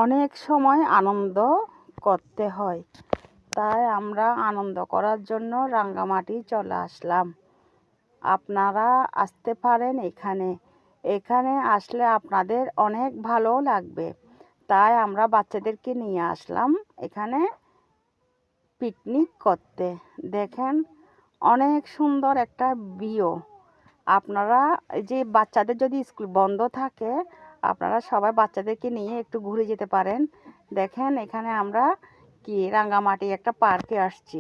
অনেক সময় আনন্দ করতে হয়, তাই আমরা আনন্দ করার জন্য রাঙ্গামাটি চলে আসলাম। আপনারা আসতে পারেন এখানে আসলে আপনাদের অনেক ভালো লাগবে। তাই আমরা বাচ্চাদেরকে নিয়ে আসলাম এখানে পিকনিক করতে। দেখেন অনেক সুন্দর একটা ভিউ। আপনারা যে বাচ্চাদের যদি স্কুল বন্ধ থাকে, আপনারা সবাই বাচ্চাদেরকে নিয়ে একটু ঘুরে যেতে পারেন। দেখেন এখানে আমরা রাঙ্গামাটি একটা পার্কে আসছি।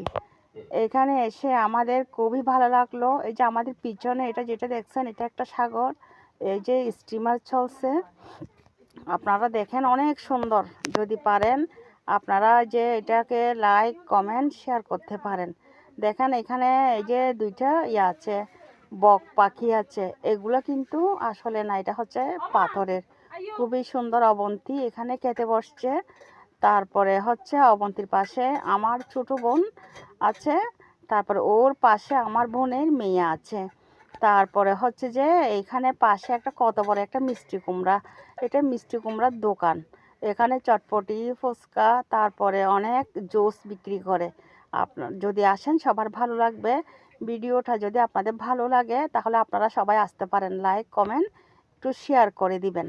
এখানে এসে আমাদের খুবই ভালো লাগলো। এই যে আমাদের পিছনে এটা যেটা দেখছেন, এটা একটা সাগর। এই যে স্টিমার চলছে, আপনারা দেখেন অনেক সুন্দর। যদি পারেন আপনারা যে এটাকে লাইক কমেন্ট শেয়ার করতে পারেন। দেখেন এখানে এই যে দুইটা আছে, বক পাখি আছে। এগুলো কিন্তু আসলে না, এটা হচ্ছে পাথরের। খুবই সুন্দর। অবন্তী এখানে খেতে বসছে। তারপরে হচ্ছে অবন্তীর পাশে আমার ছোট বোন আছে, তারপরে ওর পাশে আমার বোনের মেয়ে আছে। তারপরে হচ্ছে যে এইখানে পাশে একটা কত বড় একটা মিষ্টি কুমড়া, এটা মিষ্টি কুমড়ার দোকান। এখানে চটপটি, ফুচকা, তারপরে অনেক জুস বিক্রি করে। আপনার যদি আসেন সবার ভালো লাগবে। ভিডিওটা যদি আপনাদের ভালো লাগে তাহলে আপনারা সবাই আসতে পারেন। লাইক কমেন্ট একটু শেয়ার করে দিবেন।